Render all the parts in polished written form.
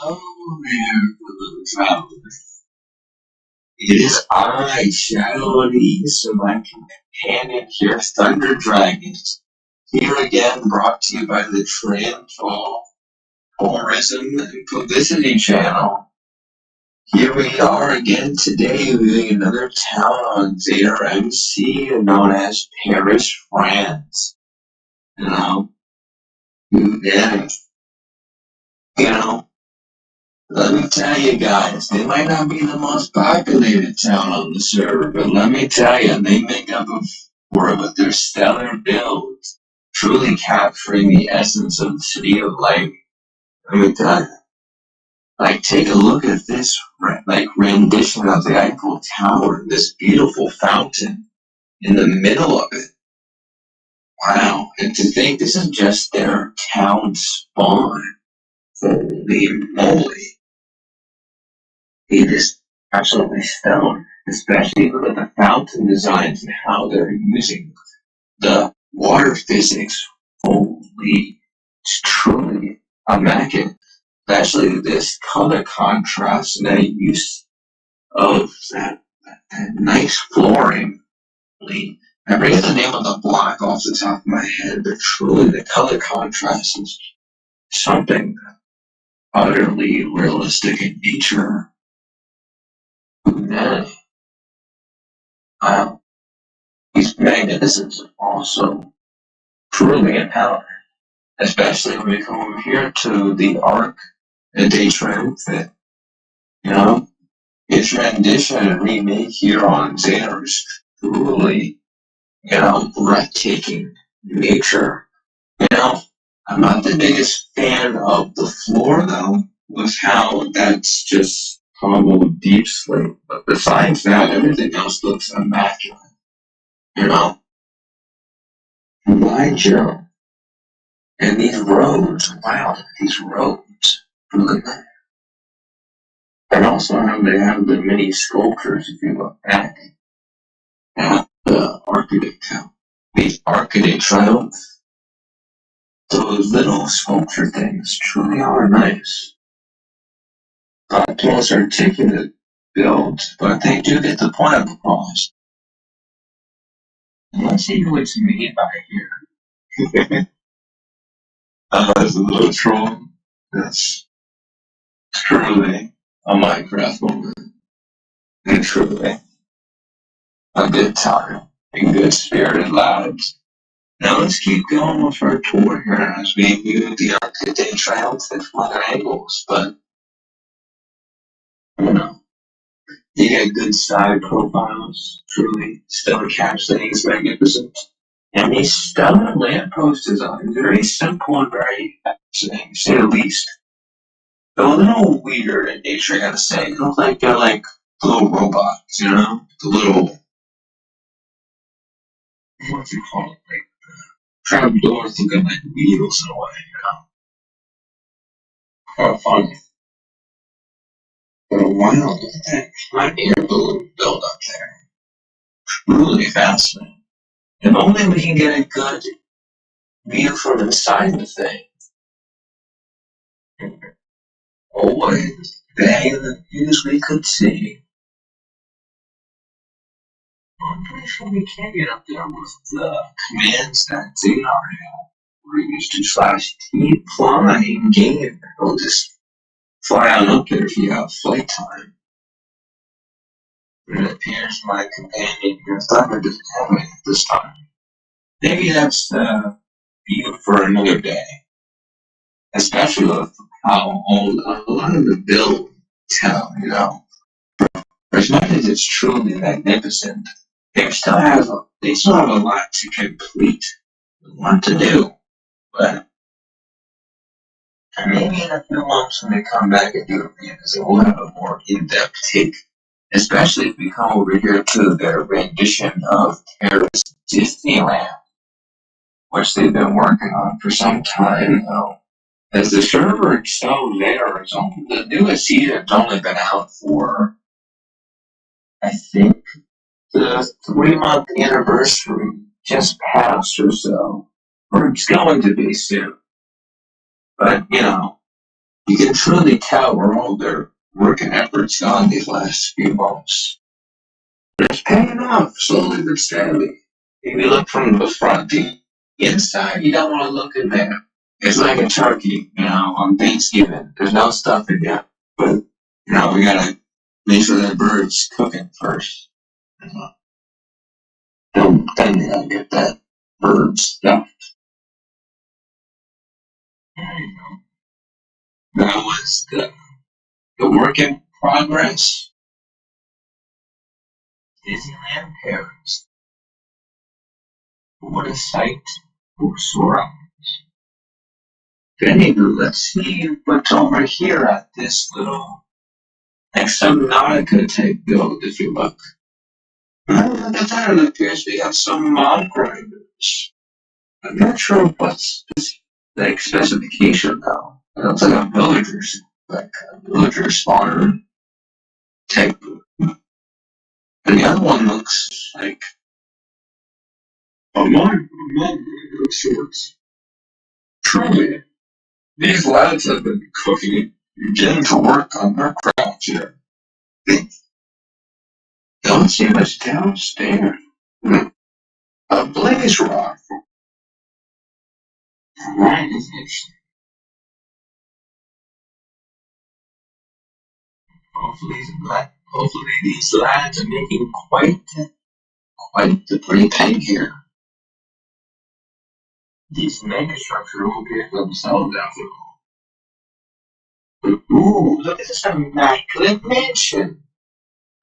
Hello there, fellow travelers. It is I, Shadow of the East, and my companion here, Thunder Dragons. Here again, brought to you by the Transvaal Tourism and Publicity Channel. Here we are again today with another town on Zeta MC known as Paris, France. You know, yeah, you know. Let me tell you guys, they might not be the most populated town on the server, but let me tell you, they make up for it with their stellar builds, truly capturing the essence of the City of Light. Let me tell you, take a look at this, rendition of the Eiffel Tower, this beautiful fountain in the middle of it. Wow, and to think this is just their town spawn. Holy moly. It is absolutely stoned, especially look at the fountain designs and how they're using the water physics. Holy, it's truly immaculate. Especially this color contrast and the use of that nice flooring. I forget the name of the block off the top of my head, but truly the color contrast is something utterly realistic in nature. Man, wow. These magnificent also truly empowering, especially when we come over here to the Arc de Triomphe. You know, its rendition and remake here on Zeta is truly, breathtaking nature. I'm not the biggest fan of the floor though, with how that's just hollowed deep slate. But besides that, everything else looks immaculate. You know, why Joe? And these roads, wow, these roads, really nice. And also how they have the mini sculptures if you look back at the Arcade Triumph. Those little sculpture things truly are nice. Not most articulate builds, but they do get the point across. And let's see who it's made by here. There's a little troll. That's truly a Minecraft moment. And truly a good time and good spirited lads. Now let's keep going with our tour here as we view the Arcade Triumph from other angles, but you get good side profiles, truly stellar encapsulating is magnificent. And these stellar lamppost designs, very simple and very fascinating, to say the least. They're a little weird in nature, I gotta say. They look like they're like little robots, The little, what do you call it? Like trapdoors looking like wheels in a way, Kind of funny. But wow, look at that hot air balloon build up there. Really fascinating. If only we can get a good view from inside the thing. Always bang the views we could see. I'm pretty sure we can get up there with the commands that Zadar had. We're used to /T fly in game. It'll just fly on up there if you have flight time. It appears my companion here Thunder doesn't have it this time. Maybe that's the view for another day. Especially with how old a lot of the build tell, For as much as it's truly magnificent, they still have a lot to complete, a lot to do. But maybe in a few months when they come back and do a revisit, we'll have a more in-depth take. Especially if we come over here to their rendition of Paris Disneyland, which they've been working on for some time now. As the server itself there, the newest season's only been out for, I think, the 3-month anniversary just passed or so. Or it's going to be soon. But, You can truly tell where all their work and efforts gone these last few months. It's paying off slowly but steadily. If you look from the front, the inside, you don't want to look in there. It's like a turkey, on Thanksgiving. There's no stuffing yet. But, we gotta make sure that bird's cooking first. Then we gotta get that bird stuffed. There you go. That was the work in progress. Disneyland Paris. What a sight for sore eyes. Anywho, let's see what's over here at this little, like some Nautica type build, if you look. Look at that, it appears we got some mob grinders. I'm not sure what's like specification though. It looks like a villager spawner type. And the other one looks like a mob of sorts. Truly, these lads have been cooking, getting to work on their craft here. They don't see much downstairs. A blaze rock. Right, hopefully these lads are making quite the pretty pen here. These megastructures will pay for themselves after all. Ooh, look at this immaculate mansion.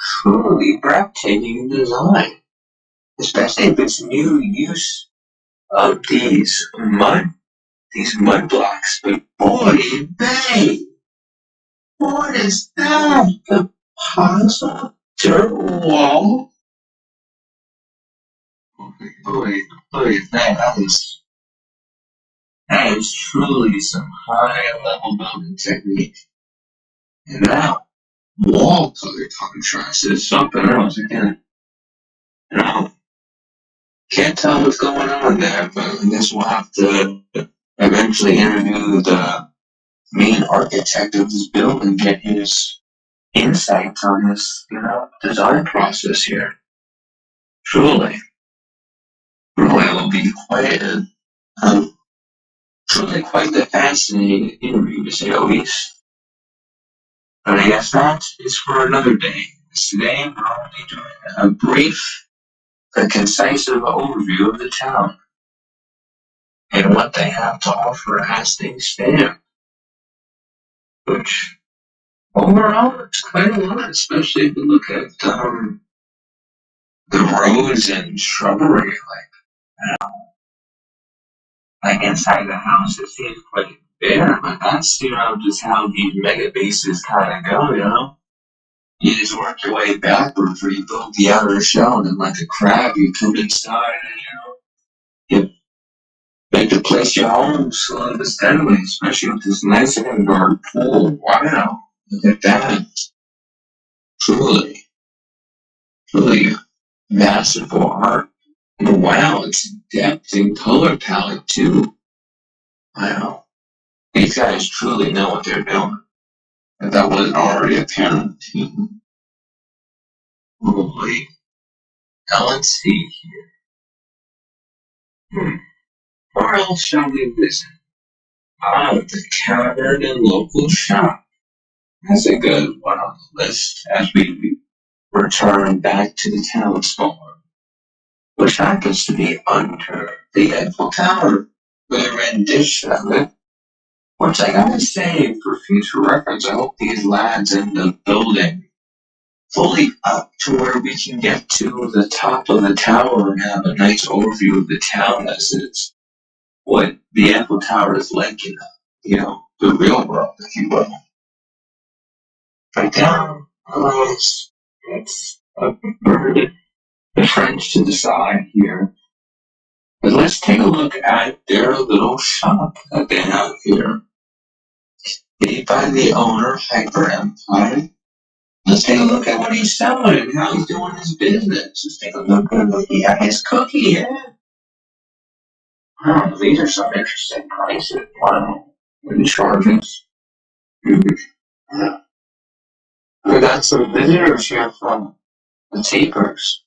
Truly breathtaking design. Especially with its new use of these mud blocks. But boy, they, what is that? The puzzle dirt wall? Boy, that is truly some high level building technique. And that wall color contrast is something else. Can't tell what's going on there, but I guess we'll have to eventually interview the main architect of this building and get his insights on this, design process here. Truly it will be truly quite the fascinating interview to say the least. But I guess that is for another day. Today we're only doing a brief, concise overview of the town and what they have to offer as things stand. Which overall it's quite a lot, especially if you look at the roads and shrubbery. Like inside the house, it seems quite bare, but that's just how these mega bases kind of go. You just work your way backwards where you build the outer shell, and then like a crab, you come inside and you make the place your home slowly but steadily, especially with this nice indoor pool. Wow, look at that. Truly masterful art. And wow, it's depth and color palette too. Wow. These guys truly know what they're doing. If that wasn't already apparent. Holy. Now let's see here. Where else shall we visit? The tavern and local shop. That's a good one on the list as we return back to the town square, which happens to be under the Eiffel Tower with a rendition of it. Which I gotta say, for future reference, I hope these lads end up building fully up to where we can get to the top of the tower and have a nice overview of the town as it's what the Eiffel Tower is like in the real world, if you will. Right down, let's bird the French to the side here. But let's take a look at their little shop that they have here. Made by the owner, Hyper Empire. Let's take a look at what he's selling and how he's doing his business. Let's take a look at his cookie, yeah. Wow, these are some interesting prices. Wow. What he charges. Yeah. We got some visitors here from the Tapers.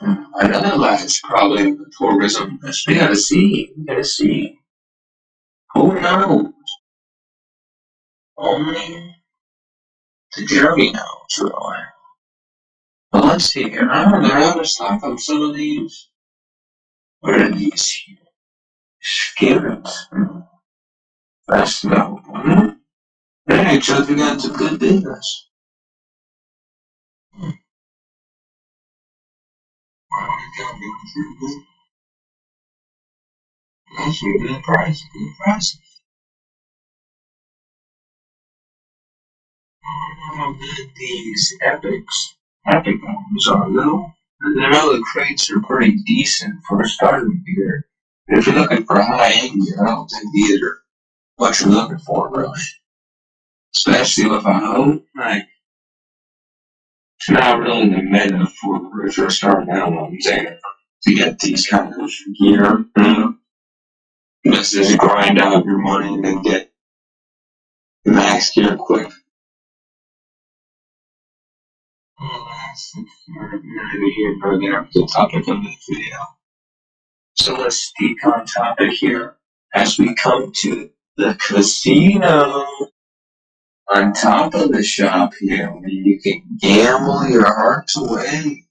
Another lad's probably in the tourism. We gotta see. We gotta see. Who knows? Only the jury knows, really. But let's see here. I don't know. They're out of stock on some of these. What are these here? Skirrets. That's no one. Hey, Chuck, you got some good business. That's a good price. Good price. How good these epic ones are, though. And I know the crates are pretty decent for a starting gear. If you're looking for high end gear, I don't think these are what you're looking for, really. Especially with a hoe, like, it's not really the meta for if you're starting out on Xander to get these kind of gear. This is grind out your money and then get max gear quick. We're here for the topic of this video. So let's speak on topic here as we come to the casino on top of the shop here where you can gamble your hearts away,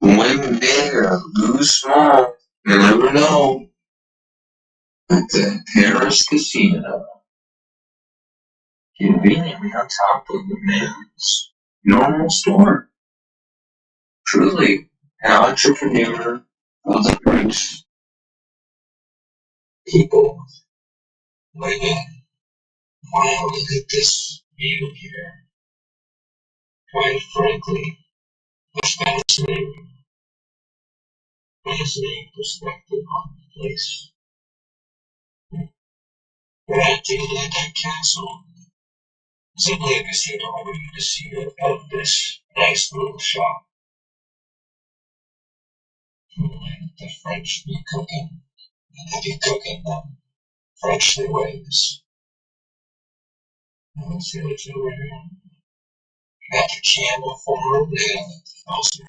win big or lose small. You never know. At the Paris Casino, conveniently on top of the man's normal store. Truly, an entrepreneur of the rich people living. Wow, look at this view here. Quite frankly, a fascinating perspective on the place. But I do like that castle. Simply a casino where you can see of this nice little shop. The French be cooking, and they be cooking them Frenchly ways. Let's see what's over here. Got the camel form, they have also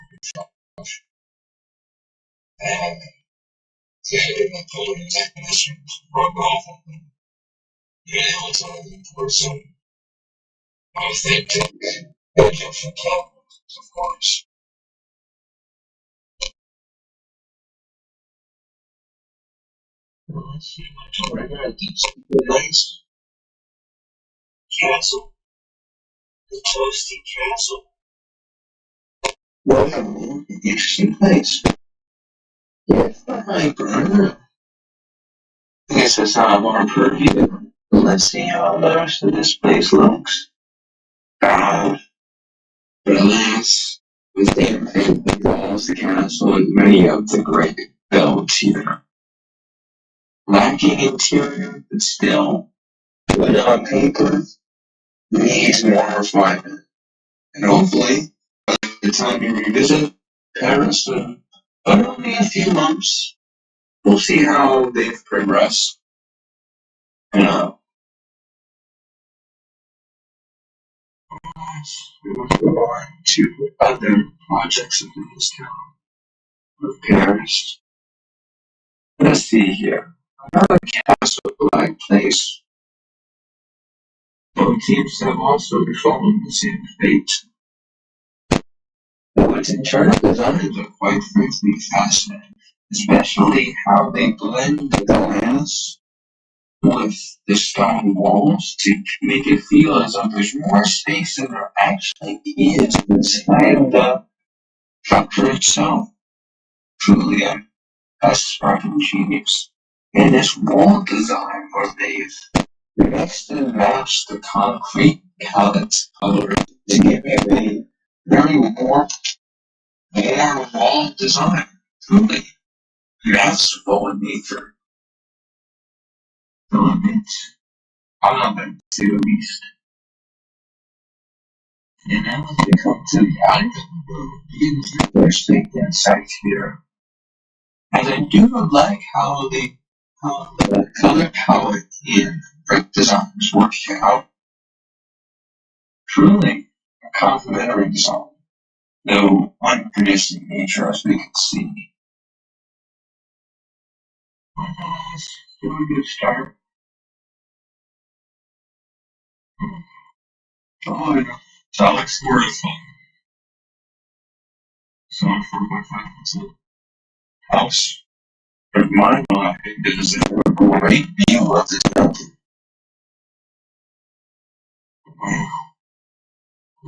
and the Napoleon technicians rub off on them. Yeah, it's for some authentic Egyptian camels, of course. Let's see what's over here. It's a nice castle. The toasty castle. Well, interesting place. Yes, I guess that's not our purview. Let's see how the rest of this place looks. But alas, with the imposing walls, the castle, and many of the great builds here. Lacking interior, but still, put on paper, needs more refinement. And hopefully, by the time you revisit Paris in only a few months, we'll see how they've progressed. Let's go on to other projects in this town of Paris. Let's see here. Another castle-like place. Both teams have also been following the same fate. Its internal designs are quite frankly fascinating, especially how they blend the glass with the stone walls to make it feel as though there's more space than there actually is inside the structure itself. Truly a sparking genius. And this wall design where they've mixed and matched the concrete palettes colors to give it a very warm wall design. Truly masterful in nature. Element to the least. And now as we come to the item begins the first thing insight here. And I do like how the color palette in Great designs working out. Truly a complimentary design, though unconditioned nature as we can see. Still a good start. Oh, yeah. So I'll explore the fun. So 4.5% house. But my mind is a great view of this mountain. Wow.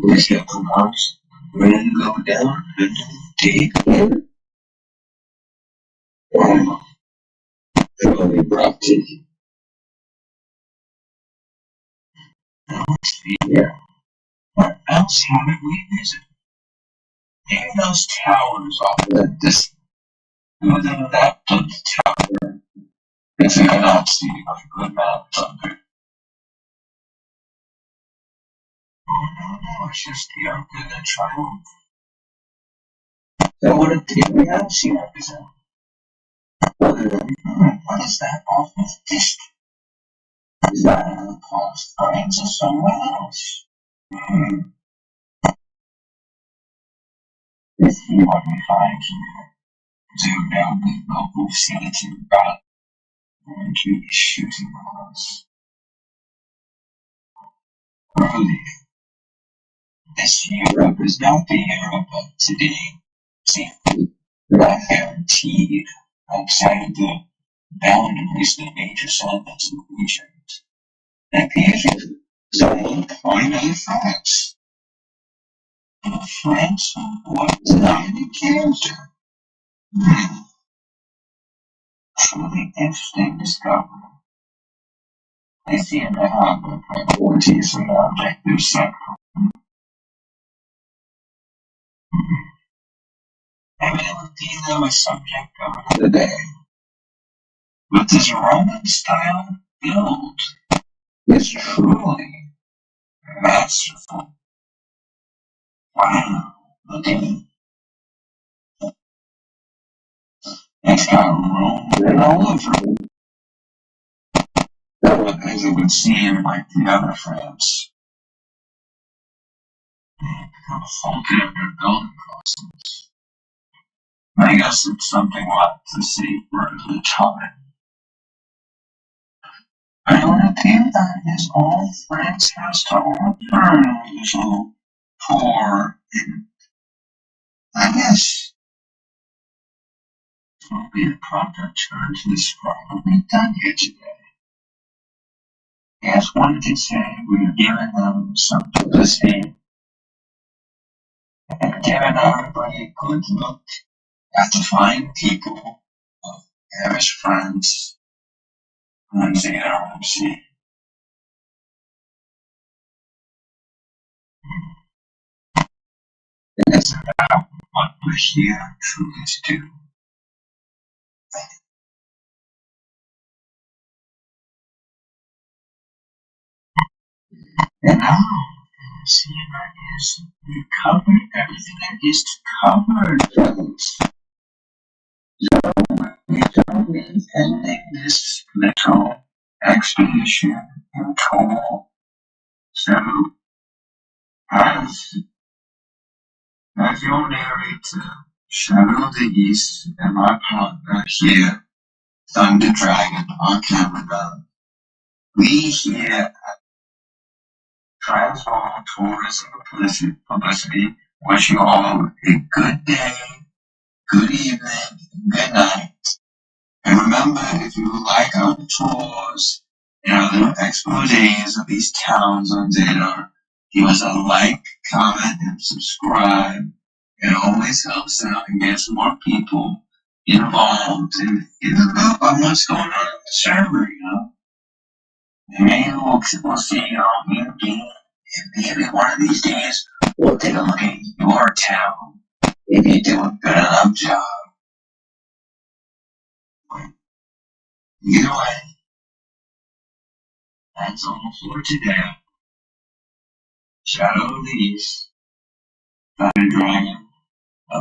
These get the marks. When you go down and dig in. Wow. Really breathtaking. Now let's see here. What else haven't we visited? Maybe those towers off the distance. Within that big tower, if you cannot see a good map thunder. Oh no, it's just the arc of the triumph. So what did we have seen represent? What is that off of this? Is that another past branch or somewhere else? Let's see what we find here. Zoom down with local sanity about going to be shooting at us. Early. This Europe is not the Europe of today. See, not guaranteed outside of the boundaries of the major settlements in the region. And the someone finally France. France? What designing character? Truly interesting discovery. I see in the harbor priorities and objectives set. Evidently, they were subject of another day. But this Roman style build is truly masterful. Wow, look at it. It's got Rome written all over it. As it would seem like the other France. Become faulty of their building process. I guess it's something we'll have to see for the time. But it would appear that is all France has to offer, so poor. I guess it will be a proper turn to describe what we've done here today. Yes, one could say we've given them some publicity and given everybody a good look at the fine people of Paris, France, and the RMC. It's about what we're here truly to do. And now, see, that is, we've covered everything that is covered, folks. So, we shall be ending this little expedition in total. So, as your narrator, Shadow of the East, and my partner here, Thunder Dragon, on camera, we here Transvaal Tourism Publicity wish you all a good day, good evening, good night. And remember, if you like our tours and our little exposés of these towns on Zadar, give us a like, comment, and subscribe. It always helps out and gets more people involved in the loop on what's going on in the server, you know. And maybe we'll see you all in game. And maybe one of these days, we'll take a look at your town. If you do a good enough job. Either way, that's all for today. Shadow of the East, Thunder Dragon,